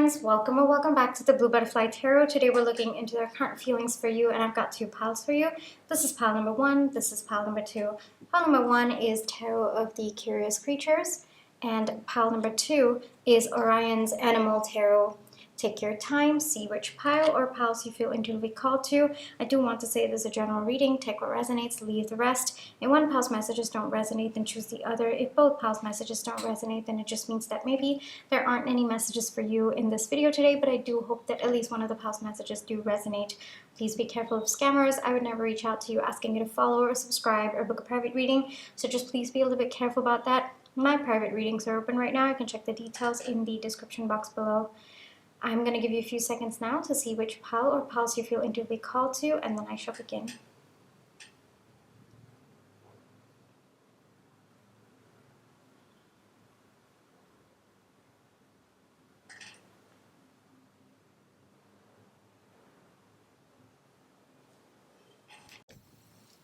friends, welcome or welcome back to the Blue Butterfly Tarot. Today we're looking into their current feelings for you, and I've got two piles for you. This is pile number one, this is pile number two. Pile number one is Tarot of the Curious Creatures, and pile number two is Orion's Animal Tarot. Take your time, see which pile or piles you feel intuitively called to. I do want to say this is a general reading. Take what resonates, leave the rest. If one pile's messages don't resonate, then choose the other. If both piles' messages don't resonate, then it just means that maybe there aren't any messages for you in this video today, but I do hope that at least one of the pile's messages do resonate. Please be careful of scammers. I would never reach out to you asking you to follow or subscribe or book a private reading, so just please be a little bit careful about that. My private readings are open right now. You can check the details in the description box below. I'm going to give you a few seconds now to see which pile or piles you feel intuitively called to, and then I shall begin.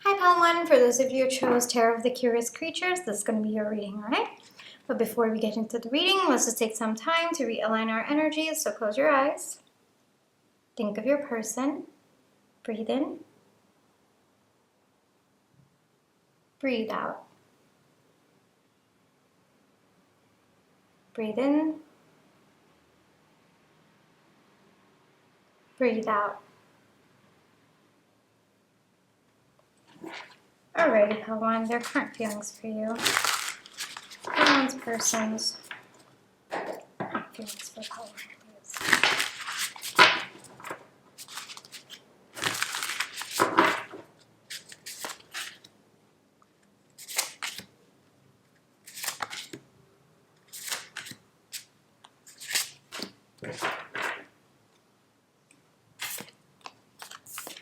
Hi pile one, for those of you who chose Tarot of the Curious Creatures, this is going to be your reading, alright? But before we get into the reading, let's just take some time to realign our energies. So close your eyes. Think of your person. Breathe in. Breathe out. Breathe in. Breathe out. Alrighty, pile one, their current feelings for you. Everyone's persons. Current feelings for pile one, please.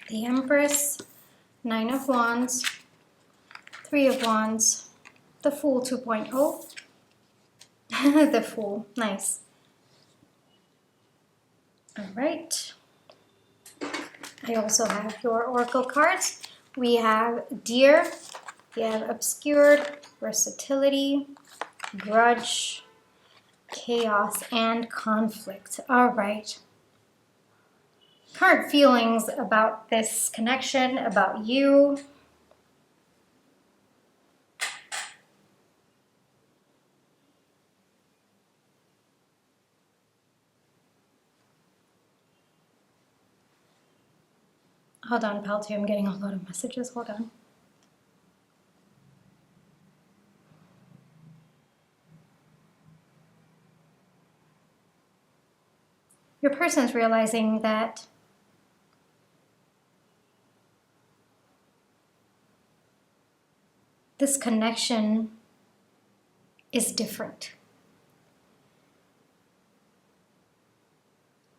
The Empress, Nine of Wands, Three of Wands, the Fool 2.0, the Fool, nice. All right. I also have your Oracle cards. We have Deer, we have Obscured, Versatility, Grudge, Chaos, and Conflict. All right. Current feelings about this connection, about you. Hold on, pal two, I'm getting a lot of messages. Hold on. Your person's realizing that this connection is different.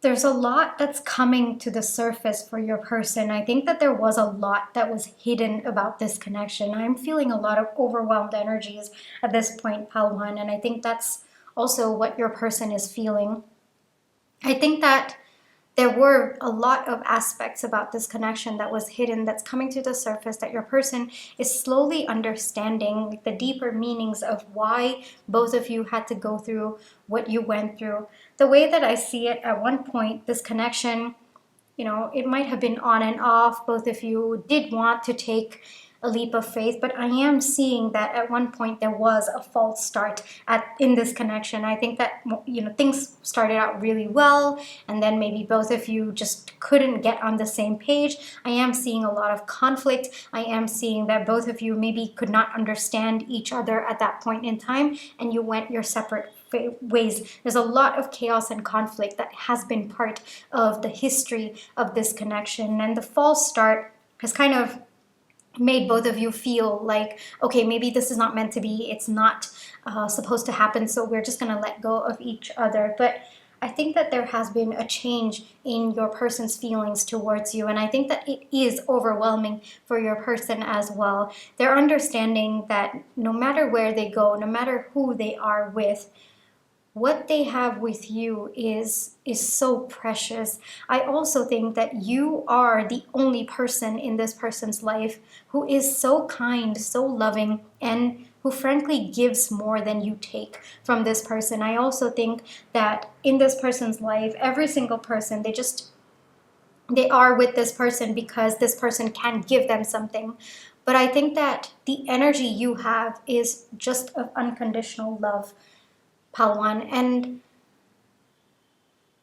There's a lot that's coming to the surface for your person. I think that there was a lot that was hidden about this connection. I'm feeling a lot of overwhelmed energies at this point, pile one, and I think that's also what your person is feeling. I think that there were a lot of aspects about this connection that was hidden, that's coming to the surface, that your person is slowly understanding the deeper meanings of why both of you had to go through what you went through. The way that I see it, at one point, this connection, you know, it might have been on and off. Both of you did want to take a leap of faith, but I am seeing that at one point there was a false start in this connection. I think that, you know, things started out really well, and then maybe both of you just couldn't get on the same page. I am seeing a lot of conflict. I am seeing that both of you maybe could not understand each other at that point in time, and you went your separate ways. There's a lot of chaos and conflict that has been part of the history of this connection, and the false start has kind of made both of you feel like, okay, maybe this is not meant to be, it's not supposed to happen, so we're just going to let go of each other. But I think that there has been a change in your person's feelings towards you, and I think that it is overwhelming for your person as well. They're understanding that no matter where they go, no matter who they are with, what they have with you is so precious. I also think that you are the only person in this person's life who is so kind, so loving, and who frankly gives more than you take from this person. I also think that in this person's life, every single person, they are with this person because this person can give them something. But I think that the energy you have is just of unconditional love, Palwan. And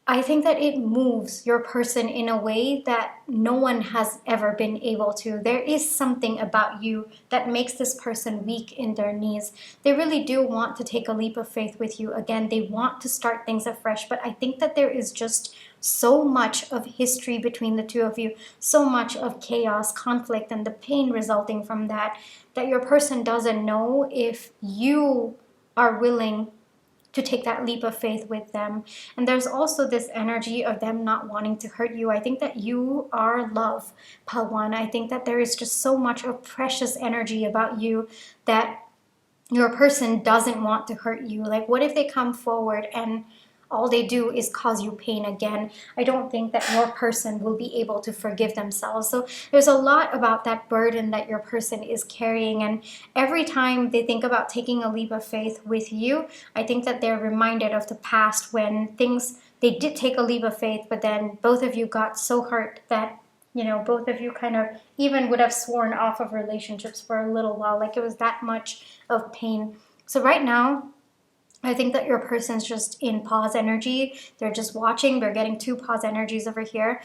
I think that it moves your person in a way that no one has ever been able to. There is something about you that makes this person weak in their knees. They really do want to take a leap of faith with you again. They want to start things afresh, but I think that there is just so much of history between the two of you, so much of chaos, conflict, and the pain resulting from that, that your person doesn't know if you are willing to take that leap of faith with them. And there's also this energy of them not wanting to hurt you. I think that you are love, Palwan. I think that there is just so much of precious energy about you that your person doesn't want to hurt you. Like, what if they come forward and all they do is cause you pain again? I don't think that your person will be able to forgive themselves. So there's a lot about that burden that your person is carrying. And every time they think about taking a leap of faith with you, I think that they're reminded of the past when they did take a leap of faith, but then both of you got so hurt that both of you kind of even would have sworn off of relationships for a little while. Like, it was that much of pain. So right now, I think that your person's just in pause energy. They're just watching. They're getting two pause energies over here.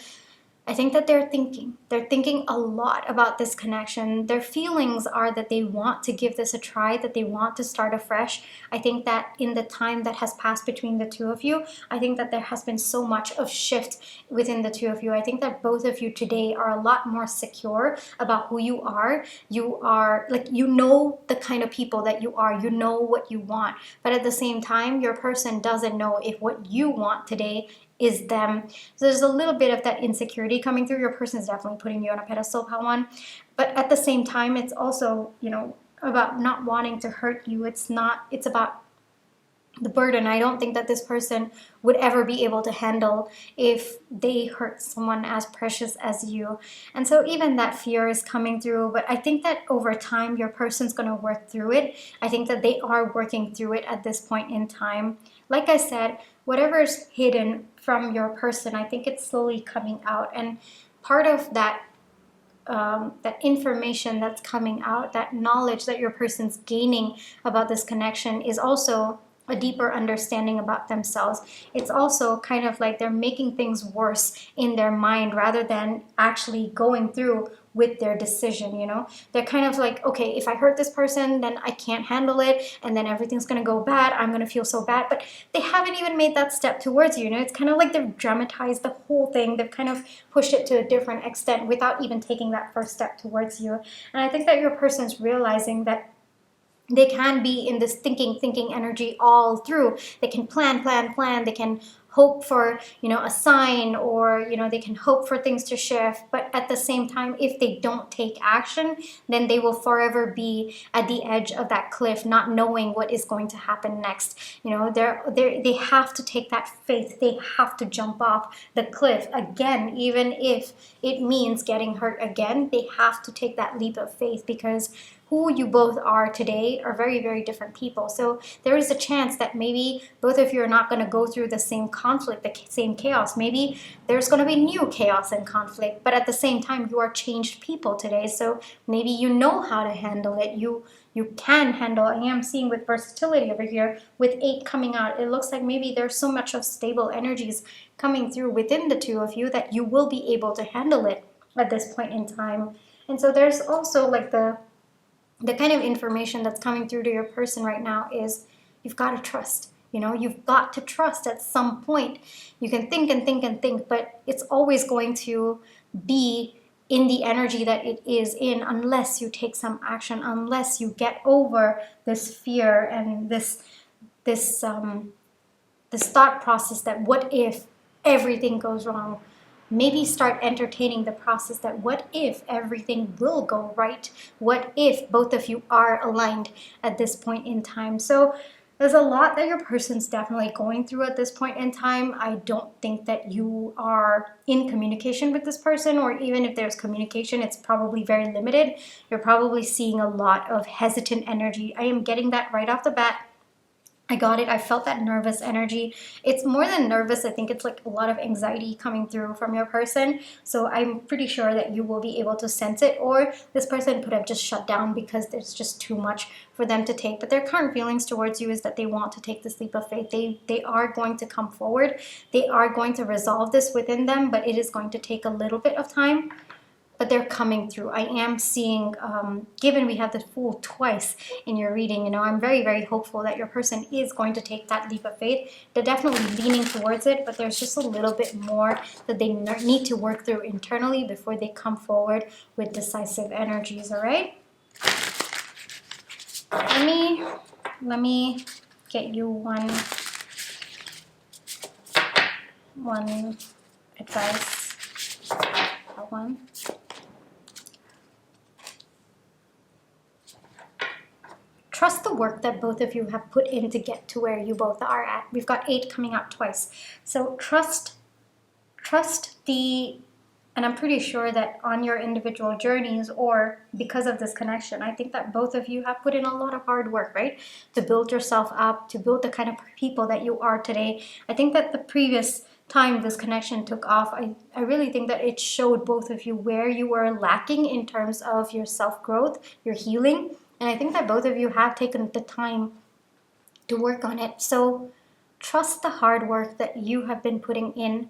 I think that they're thinking. They're thinking a lot about this connection. Their feelings are that they want to give this a try, that they want to start afresh. I think that in the time that has passed between the two of you, I think that there has been so much of shift within the two of you. I think that both of you today are a lot more secure about who you are. You are, like, the kind of people that you are. You know what you want. But at the same time, your person doesn't know if what you want today is them. So there's a little bit of that insecurity coming through. Your person is definitely putting you on a pedestal, Pawan. But at the same time, it's also, about not wanting to hurt you. It's about the burden. I don't think that this person would ever be able to handle if they hurt someone as precious as you. And so even that fear is coming through. But I think that over time, your person's going to work through it. I think that they are working through it at this point in time. Like I said, whatever's hidden from your person, I think it's slowly coming out. And part of that information that's coming out, that knowledge that your person's gaining about this connection, is also a deeper understanding about themselves. It's also kind of like they're making things worse in their mind rather than actually going through with their decision. They're kind of like, okay, if I hurt this person, then I can't handle it, and then everything's going to go bad. I'm going to feel so bad. But they haven't even made that step towards you. It's kind of like they've dramatized the whole thing. They've kind of pushed it to a different extent without even taking that first step towards you. And I think that your person's realizing that they can be in this thinking energy all through. They can plan. They can hope for, a sign, or, they can hope for things to shift. But at the same time, if they don't take action, then they will forever be at the edge of that cliff, not knowing what is going to happen next. They have to take that faith. They have to jump off the cliff again, even if it means getting hurt again. They have to take that leap of faith, because who you both are today are very, very different people. So there is a chance that maybe both of you are not going to go through the same conflict, the same chaos. Maybe there's going to be new chaos and conflict, but at the same time, you are changed people today. So maybe you know how to handle it. You can handle. I am seeing with versatility over here, with 8 coming out, it looks like maybe there's so much of stable energies coming through within the two of you that you will be able to handle it at this point in time. And so there's also like the kind of information that's coming through to your person right now is you've got to trust. You've got to trust at some point. You can think and think and think, but it's always going to be in the energy that it is in unless you take some action, unless you get over this fear and this thought process that what if everything goes wrong? Maybe start entertaining the process that what if everything will go right? What if both of you are aligned at this point in time? So There's a lot that your person's definitely going through at this point in time. I don't think that you are in communication with this person, or even if there's communication, it's probably very limited. You're probably seeing a lot of hesitant energy. I am getting that right off the bat. I got it. I felt that nervous energy. It's more than nervous. I think it's like a lot of anxiety coming through from your person. So I'm pretty sure that you will be able to sense it, or this person could have just shut down because there's just too much for them to take. But their current feelings towards you is that they want to take this leap of faith. They are going to come forward. They are going to resolve this within them, but it is going to take a little bit of time. But they're coming through. I am seeing, given we have the Fool twice in your reading, you know, I'm very, very hopeful that your person is going to take that leap of faith. They're definitely leaning towards it, but there's just a little bit more that they need to work through internally before they come forward with decisive energies, all right? Let me get you one advice. One. Trust the work that both of you have put in to get to where you both are at. We've got 8 coming out twice. So trust the, and I'm pretty sure that on your individual journeys, or because of this connection, I think that both of you have put in a lot of hard work, right? To build yourself up, to build the kind of people that you are today. I think that the previous time this connection took off, I really think that it showed both of you where you were lacking in terms of your self-growth, your healing. And I think that both of you have taken the time to work on it. So trust the hard work that you have been putting in,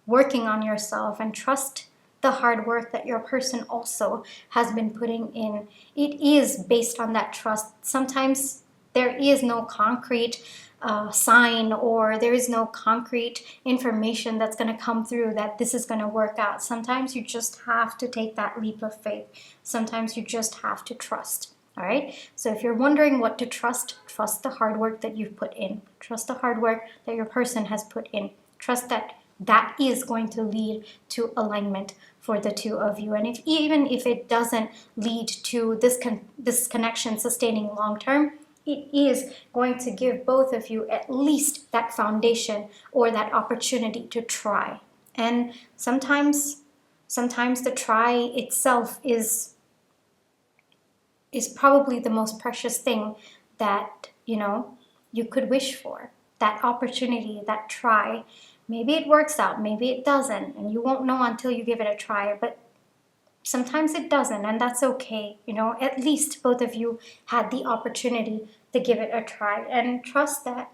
working on yourself, and trust the hard work that your person also has been putting in. It is based on that trust. Sometimes there is no concrete sign, or there is no concrete information that's going to come through that this is going to work out. Sometimes you just have to take that leap of faith. Sometimes you just have to trust. All right. So if you're wondering what to trust, trust the hard work that you've put in. Trust the hard work that your person has put in. Trust that that is going to lead to alignment for the two of you. And even if it doesn't lead to this connection sustaining long term, it is going to give both of you at least that foundation or that opportunity to try. And sometimes the try itself is probably the most precious thing that, you know, you could wish for. That opportunity, that try. Maybe it works out, maybe it doesn't, and you won't know until you give it a try. But sometimes it doesn't, and that's okay. You know, at least both of you had the opportunity to give it a try, and trust that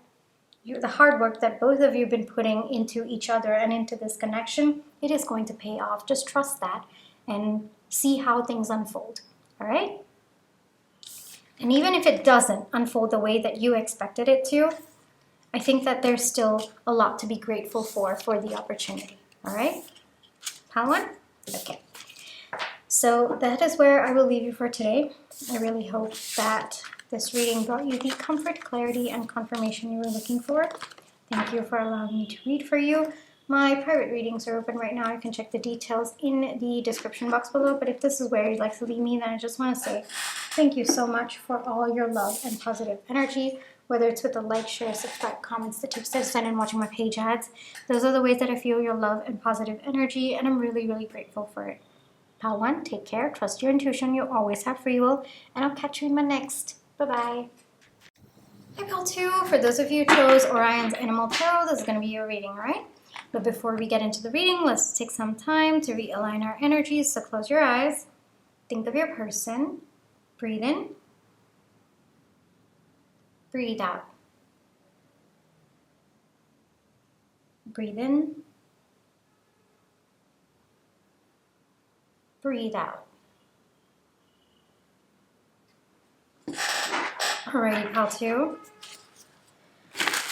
the hard work that both of you have been putting into each other and into this connection, it is going to pay off. Just trust that and see how things unfold. All right? And even if it doesn't unfold the way that you expected it to, I think that there's still a lot to be grateful for the opportunity. All right? Pawan? Okay. So that is where I will leave you for today. I really hope that this reading brought you the comfort, clarity, and confirmation you were looking for. Thank you for allowing me to read for you. My private readings are open right now. You can check the details in the description box below. But if this is where you'd like to leave me, then I just want to say thank you so much for all your love and positive energy. Whether it's with the like, share, subscribe, comments, the tips that I send, and watching my page ads. Those are the ways that I feel your love and positive energy, and I'm really, really grateful for it. Pal 1, take care, trust your intuition, you always have free will, and I'll catch you in my next. Bye-bye. Hi Pal 2, for those of you who chose Orion's Animal Tarot, this is going to be your reading, alright? But before we get into the reading, let's take some time to realign our energies. So close your eyes, think of your person, breathe in, breathe out. Breathe in, breathe out. Alrighty, Pal 2.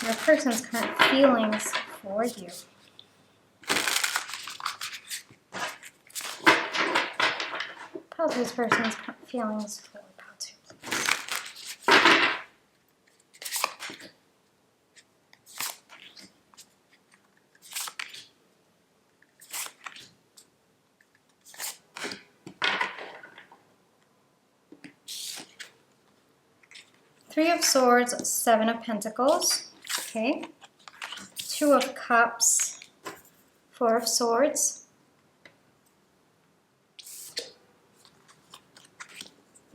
Your person's current feelings for you. Pal 2's person's current feelings for Pal 2. Three of Swords, Seven of Pentacles. Okay. Two of Cups, Four of Swords.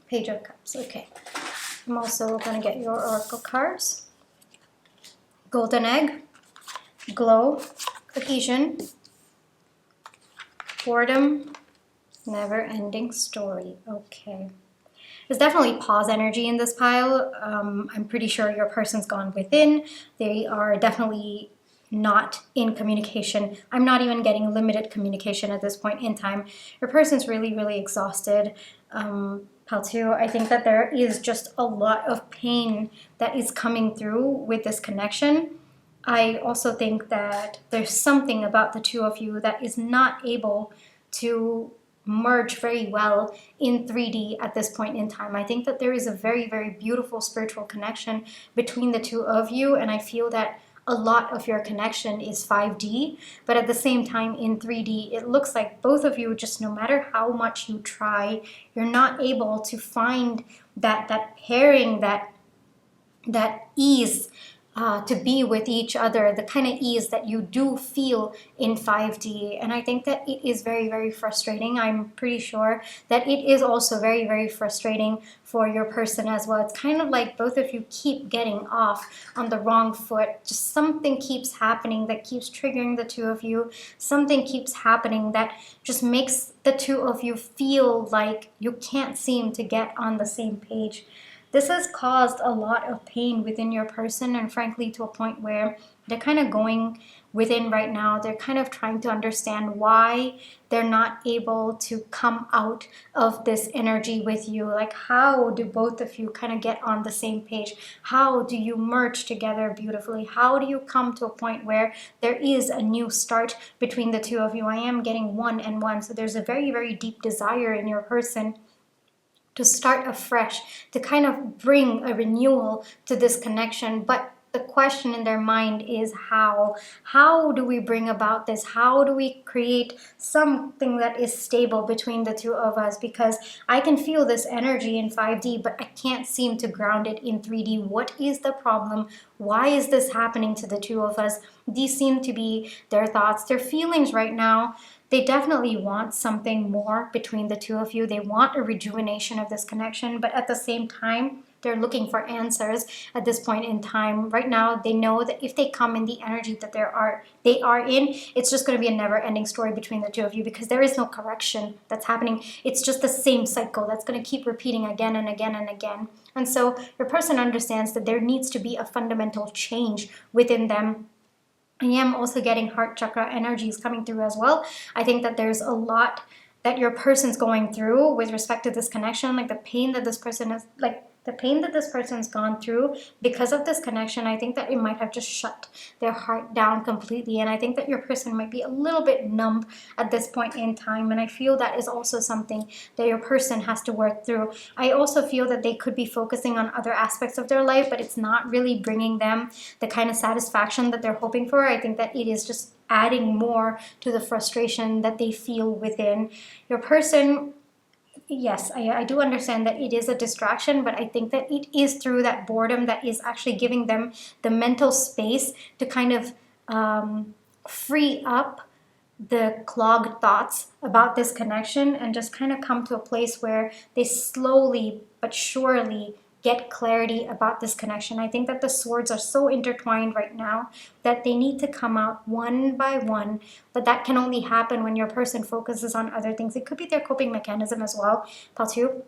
Page of Cups. Okay. I'm also going to get your oracle cards. Golden Egg, Glow, Cohesion, Boredom, Never-ending story. Okay. There's definitely pause energy in this pile. I'm pretty sure your person's gone within. They are definitely not in communication. I'm not even getting limited communication at this point in time. Your person's really, really exhausted. Pile 2, I think that there is just a lot of pain that is coming through with this connection. I also think that there's something about the two of you that is not able to merge very well in 3D at this point in time. I think that there is a very, very beautiful spiritual connection between the two of you, and I feel that a lot of your connection is 5D, but at the same time in 3D, it looks like both of you, just no matter how much you try, you're not able to find that pairing, that ease to be with each other, the kind of ease that you do feel in 5D. And I think that it is very, very frustrating. I'm pretty sure that it is also very, very frustrating for your person as well. It's kind of like both of you keep getting off on the wrong foot. Just something keeps happening that keeps triggering the two of you. Something keeps happening that just makes the two of you feel like you can't seem to get on the same page. This has caused a lot of pain within your person, and frankly to a point where they're kind of going within right now. They're kind of trying to understand why they're not able to come out of this energy with you. Like, how do both of you kind of get on the same page? How do you merge together beautifully? How do you come to a point where there is a new start between the two of you? I am getting 1 and 1, so there's a very, very deep desire in your person to start afresh, to kind of bring a renewal to this connection. But the question in their mind is how? How do we bring about this? How do we create something that is stable between the two of us? Because I can feel this energy in 5D, but I can't seem to ground it in 3D. What is the problem? Why is this happening to the two of us? These seem to be their thoughts, their feelings right now. They definitely want something more between the two of you. They want a rejuvenation of this connection, but at the same time, they're looking for answers at this point in time. Right now, they know that if they come in the energy that they are in, it's just going to be a never-ending story between the two of you, because there is no correction that's happening. It's just the same cycle that's going to keep repeating again and again and again. And so your person understands that there needs to be a fundamental change within them. I am also getting heart chakra energies coming through as well. I think that there's a lot that your person's going through with respect to this connection, like the pain that this person is, like the pain that this person's gone through because of this connection. I think that it might have just shut their heart down completely. And I think that your person might be a little bit numb at this point in time. And I feel that is also something that your person has to work through. I also feel that they could be focusing on other aspects of their life, but it's not really bringing them the kind of satisfaction that they're hoping for. I think that it is just adding more to the frustration that they feel within. Your person, yes, I do understand that it is a distraction, but I think that it is through that boredom that is actually giving them the mental space to kind of free up the clogged thoughts about this connection and just kind of come to a place where they slowly but surely get clarity about this connection. I think that the swords are so intertwined right now that they need to come out one by one, but that can only happen when your person focuses on other things. It could be their coping mechanism as well, Patu,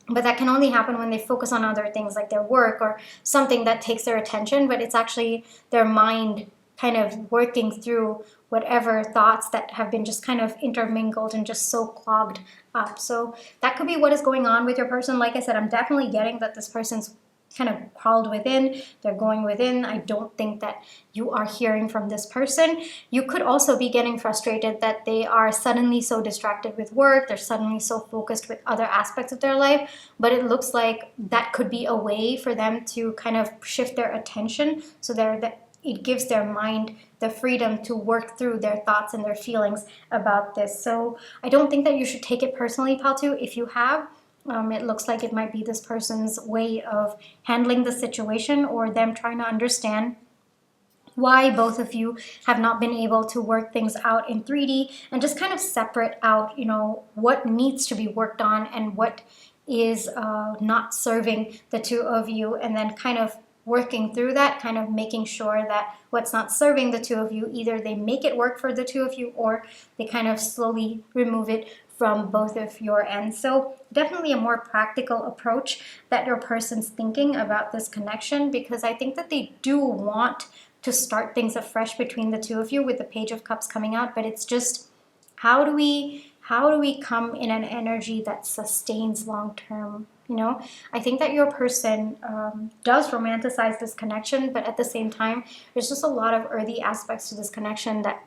but that can only happen when they focus on other things like their work or something that takes their attention, but it's actually their mind kind of working through whatever thoughts that have been just kind of intermingled and just so clogged up. So that could be what is going on with your person. Like I said, I'm definitely getting that this person's kind of crawled within, they're going within. I don't think that you are hearing from this person. You could also be getting frustrated that they are suddenly so distracted with work, they're suddenly so focused with other aspects of their life, but it looks like that could be a way for them to kind of shift their attention so it gives their mind the freedom to work through their thoughts and their feelings about this. So I don't think that you should take it personally, Paltu. If you have It looks like it might be this person's way of handling the situation, or them trying to understand why both of you have not been able to work things out in 3D, and just kind of separate out, what needs to be worked on and what is not serving the two of you, and then kind of working through that, kind of making sure that what's not serving the two of you, either they make it work for the two of you, or they kind of slowly remove it from both of your ends. So definitely a more practical approach that your person's thinking about this connection, because I think that they do want to start things afresh between the two of you, with the Page of Cups coming out. But it's just, how do we come in an energy that sustains long term? I think that your person does romanticize this connection, but at the same time, there's just a lot of earthy aspects to this connection that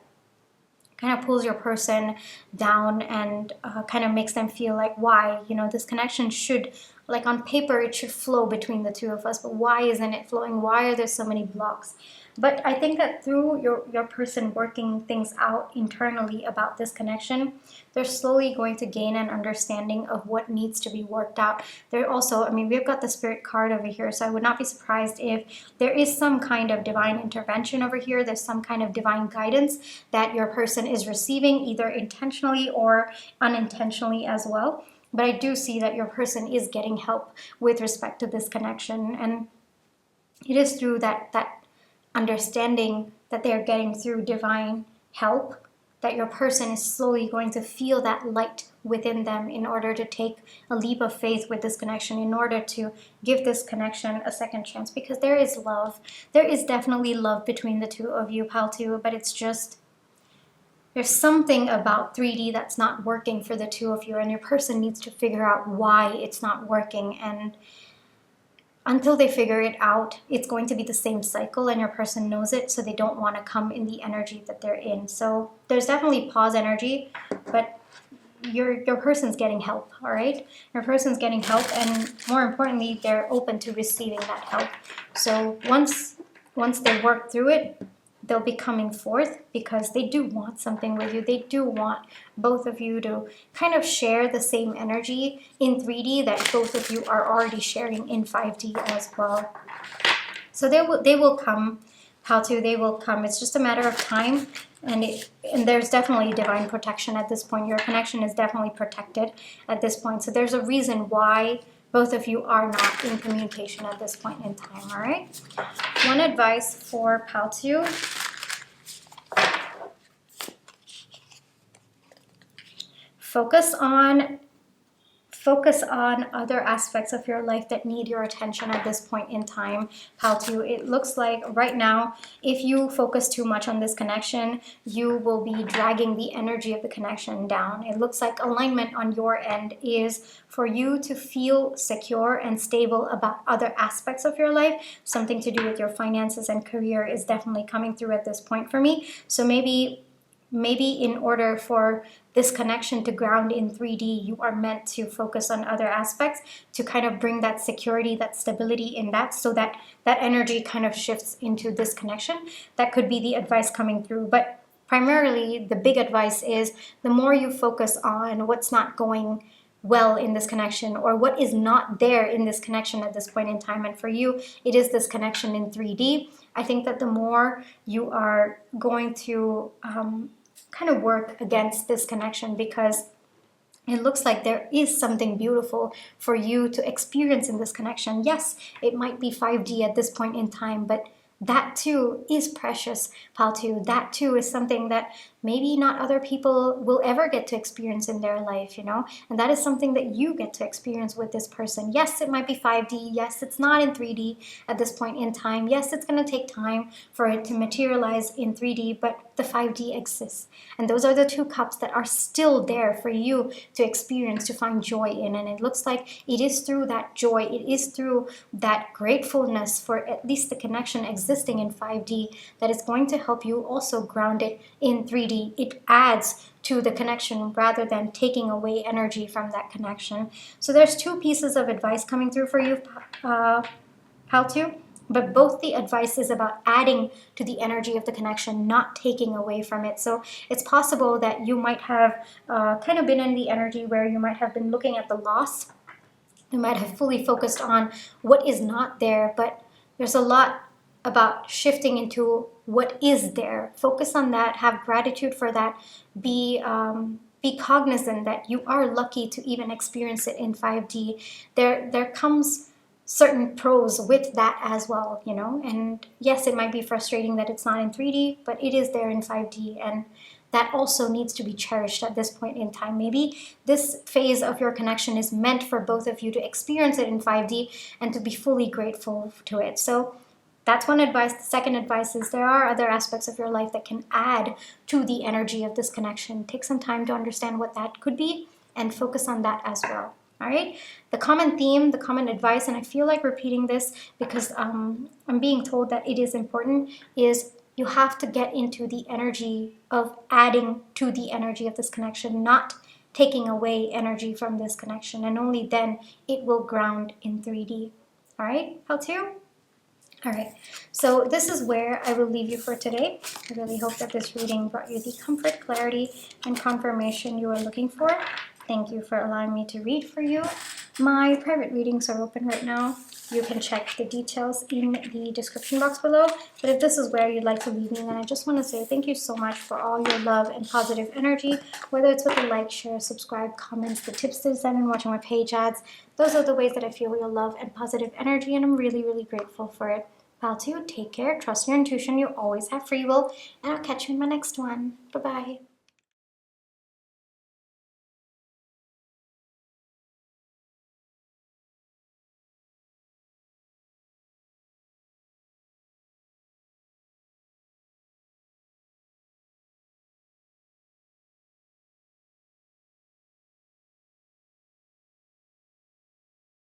kind of pulls your person down, and kind of makes them feel like, why, this connection should, like on paper, it should flow between the two of us, but why isn't it flowing? Why are there so many blocks? But I think that through your person working things out internally about this connection, they're slowly going to gain an understanding of what needs to be worked out. They're also, we've got the Spirit card over here, so I would not be surprised if there is some kind of divine intervention over here. There's some kind of divine guidance that your person is receiving, either intentionally or unintentionally as well. But I do see that your person is getting help with respect to this connection, and it is through that understanding that they are getting through divine help that your person is slowly going to feel that light within them, in order to take a leap of faith with this connection, in order to give this connection a second chance. Because there is love. There is definitely love between the two of you, pal, too, but it's just, there's something about 3D that's not working for the two of you, and your person needs to figure out why it's not working. And until they figure it out, it's going to be the same cycle, and your person knows it, so they don't want to come in the energy that they're in. So there's definitely pause energy, but your person's getting help, all right? Your person's getting help, and more importantly, they're open to receiving that help. So once they work through it, they'll be coming forth, because they do want something with you. They do want both of you to kind of share the same energy in 3D that both of you are already sharing in 5D as well. So they will come. How to? They will come. It's just a matter of time, and there's definitely divine protection at this point. Your connection is definitely protected at this point. So there's a reason why both of you are not in communication at this point in time, all right? One advice for Paltu. Focus on other aspects of your life that need your attention at this point in time, Paltu. It looks like right now, if you focus too much on this connection, you will be dragging the energy of the connection down. It looks like alignment on your end is for you to feel secure and stable about other aspects of your life. Something to do with your finances and career is definitely coming through at this point for me. So maybe in order for this connection to ground in 3D, you are meant to focus on other aspects to kind of bring that security, that stability in that, so that that energy kind of shifts into this connection. That could be the advice coming through. But primarily, the big advice is the more you focus on what's not going well in this connection, or what is not there in this connection at this point in time, and for you, it is this connection in 3D, I think that the more you are going to kind of work against this connection, because it looks like there is something beautiful for you to experience in this connection. Yes, it might be 5D at this point in time, but that too is precious, Paltu. That too is something that maybe not other people will ever get to experience in their life, and that is something that you get to experience with this person. Yes, it might be 5D. Yes, it's not in 3D at this point in time. Yes, it's going to take time for it to materialize in 3D, but the 5D exists, and those are the two cups that are still there for you to experience, to find joy in. And it looks like it is through that joy, it is through that gratefulness for at least the connection existing in 5D that is going to help you also ground it in 3D. It adds to the connection rather than taking away energy from that connection. So there's two pieces of advice coming through for you, Paltu. But both the advice is about adding to the energy of the connection, not taking away from it. So it's possible that you might have kind of been in the energy where you might have been looking at the loss You might have fully focused on what is not there, but there's a lot about shifting into what is there. Focus on that, have gratitude for that, be cognizant that you are lucky to even experience it in 5D. There comes certain pros with that as well, you know. And yes, it might be frustrating that it's not in 3D, but it is there in 5D, and that also needs to be cherished at this point in time. Maybe this phase of your connection is meant for both of you to experience it in 5D and to be fully grateful to it. So that's one advice. The second advice is there are other aspects of your life that can add to the energy of this connection. Take some time to understand what that could be and focus on that as well. All right. The common theme, the common advice, and I feel like repeating this because I'm being told that it is important, is you have to get into the energy of adding to the energy of this connection, not taking away energy from this connection, and only then it will ground in 3D. All right, L2? All right, so this is where I will leave you for today. I really hope that this reading brought you the comfort, clarity, and confirmation you are looking for. Thank you for allowing me to read for you. My private readings are open right now. You can check the details in the description box below. But if this is where you'd like to leave me, then I just want to say thank you so much for all your love and positive energy, whether it's with a like, share, subscribe, comments, the tips to send, and watching my page ads. Those are the ways that I feel your love and positive energy, and I'm really, really grateful for it. Pal 2, take care, trust your intuition, you always have free will, and I'll catch you in my next one. Bye-bye.